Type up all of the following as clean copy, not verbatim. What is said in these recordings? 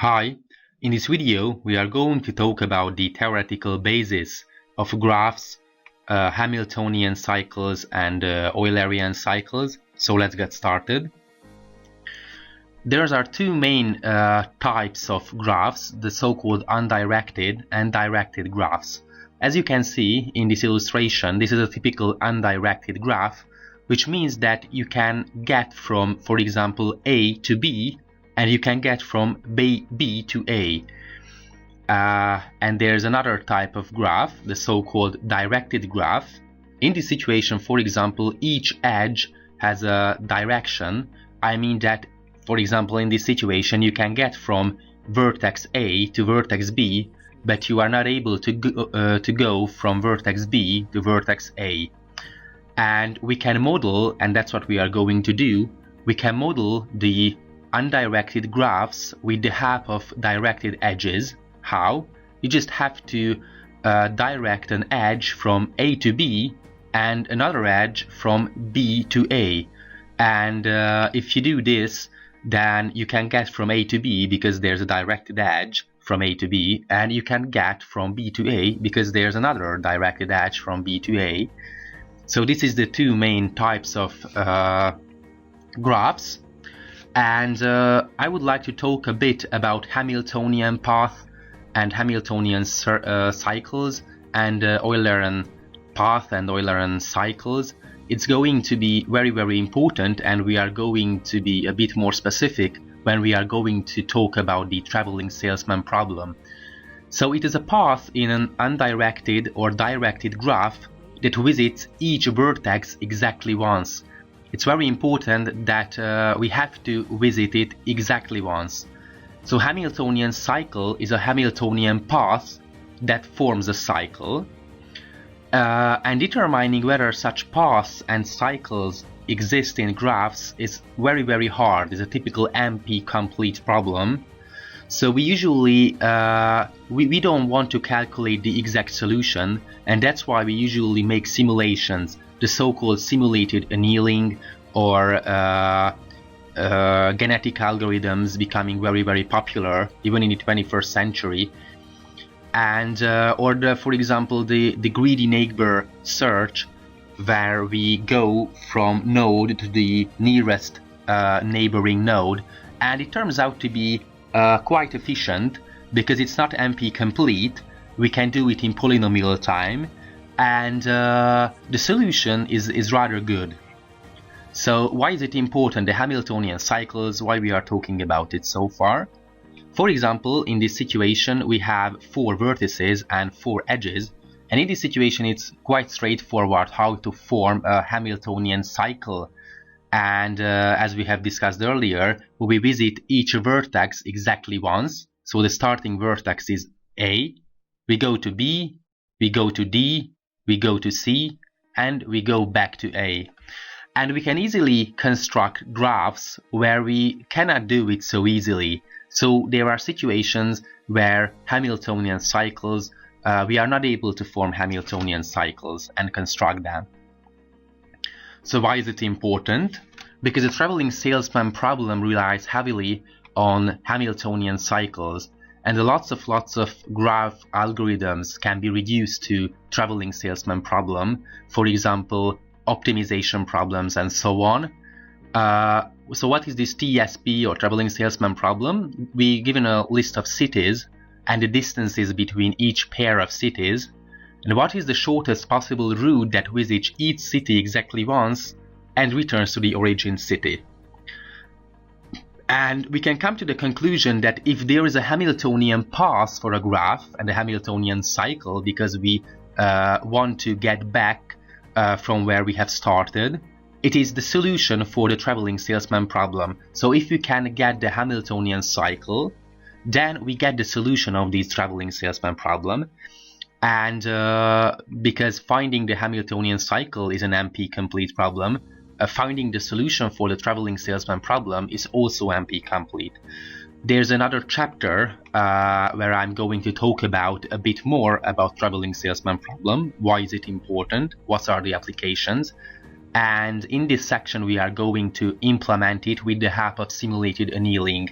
Hi, in this video we are going to talk about the theoretical basis of graphs, Hamiltonian cycles and Eulerian cycles. So let's get started. There are two main types of graphs, the so-called undirected and directed graphs. As you can see in this illustration, this is a typical undirected graph, which means that you can get from, for example, A to B, and you can get from B to A. And there's another type of graph, the so-called directed graph. In this situation, for example, each edge has a direction. I mean that, for example, in this situation, you can get from vertex A to vertex B, but you are not able to go from vertex B to vertex A. And we can model, and that's what we are going to do, we can model the undirected graphs with the help of directed edges. How? You just have to direct an edge from A to B and another edge from B to A. And if you do this, then you can get from A to B because there's a directed edge from A to B, and you can get from B to A because there's another directed edge from B to A. So this is the two main types of graphs. And I would like to talk a bit about Hamiltonian path and Hamiltonian cycles and Eulerian path and Eulerian cycles. It's going to be very important, and we are going to be a bit more specific when we are going to talk about the traveling salesman problem. So it is a path in an undirected or directed graph that visits each vertex exactly once. It's very important that we have to visit it exactly once. So Hamiltonian cycle is a Hamiltonian path that forms a cycle. And determining whether such paths and cycles exist in graphs is very hard. It's a typical NP-complete problem. So we usually we don't want to calculate the exact solution, and that's why we usually make simulations, the so-called simulated annealing, or genetic algorithms becoming very popular even in the 21st century. And or for example the greedy neighbor search, where we go from node to the nearest neighboring node, and it turns out to be quite efficient because it's not NP complete. We can do it in polynomial time, and the solution is rather good. So why is it important, the Hamiltonian cycles, why we are talking about it so far? For example, in this situation we have 4 vertices and 4 edges, and in this situation it's quite straightforward how to form a Hamiltonian cycle. And as we have discussed earlier, we visit each vertex exactly once. So the starting vertex is A, we go to B, we go to D, we go to C, and we go back to A. And we can easily construct graphs where we cannot do it so easily. So there are situations where Hamiltonian cycles, we are not able to form Hamiltonian cycles and construct them. So why is it important? Because the traveling salesman problem relies heavily on Hamiltonian cycles, and lots of graph algorithms can be reduced to traveling salesman problem. For example, optimization problems and so on. So what is this TSP, or traveling salesman problem? We given a list of cities and the distances between each pair of cities, and what is the shortest possible route that visits each city exactly once and returns to the origin city. And we can come to the conclusion that if there is a Hamiltonian path for a graph and a Hamiltonian cycle, because we want to get back from where we have started, it is the solution for the traveling salesman problem. So if we can get the Hamiltonian cycle, then we get the solution of this traveling salesman problem. And because finding the Hamiltonian cycle is an NP-complete problem, finding the solution for the traveling salesman problem is also NP-complete. There's another chapter where I'm going to talk about a bit more about traveling salesman problem. Why is it important? What are the applications? And in this section we are going to implement it with the help of simulated annealing.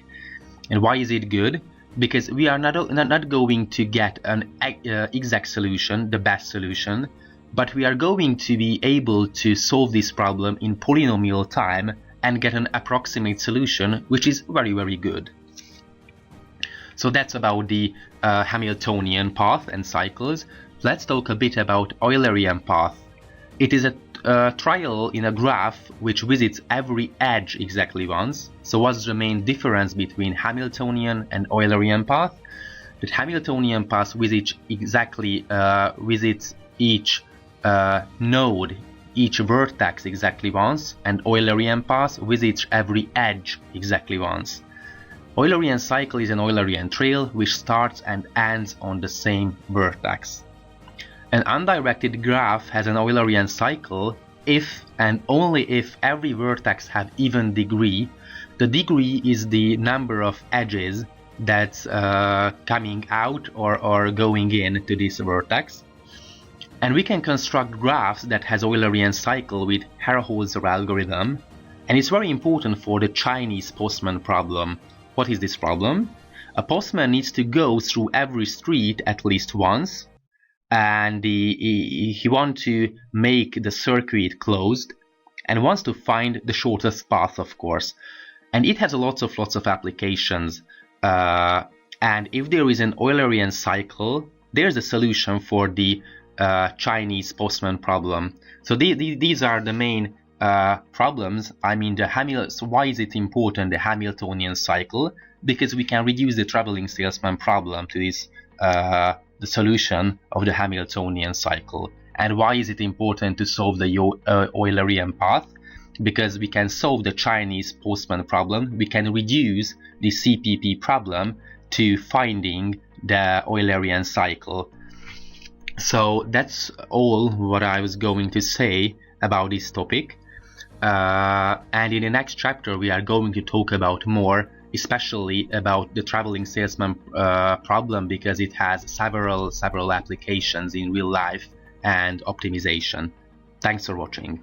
And why is it good? because we are not going to get an exact solution, the best solution, but we are going to be able to solve this problem in polynomial time and get an approximate solution, which is very, very good. So that's about the Hamiltonian path and cycles. Let's talk a bit about Eulerian path. It is a trial in a graph which visits every edge exactly once. So what's the main difference between Hamiltonian and Eulerian path? That Hamiltonian path visits exactly visits each node, each vertex exactly once, and Eulerian path visits every edge exactly once. Eulerian cycle is an Eulerian trail which starts and ends on the same vertex. An undirected graph has an Eulerian cycle if and only if every vertex have even degree. The degree is the number of edges that's coming out or going in to this vertex. And we can construct graphs that has Eulerian cycle with Hierholzer algorithm. And it's very important for the Chinese postman problem. What is this problem? A postman needs to go through every street at least once, and he wants to make the circuit closed and wants to find the shortest path, of course. And it has lots of applications. And if there is an Eulerian cycle, there's a solution for the Chinese postman problem. So these are the main problems. I mean, so why is it important, the Hamiltonian cycle? Because we can reduce the traveling salesman problem to this the solution of the Hamiltonian cycle. And why is it important to solve the Eulerian path? Because we can solve the Chinese postman problem. We can reduce the CPP problem to finding the Eulerian cycle. So that's all what I was going to say about this topic. And in the next chapter we are going to talk about more, especially about the traveling salesman problem, because it has several applications in real life and optimization. Thanks for watching.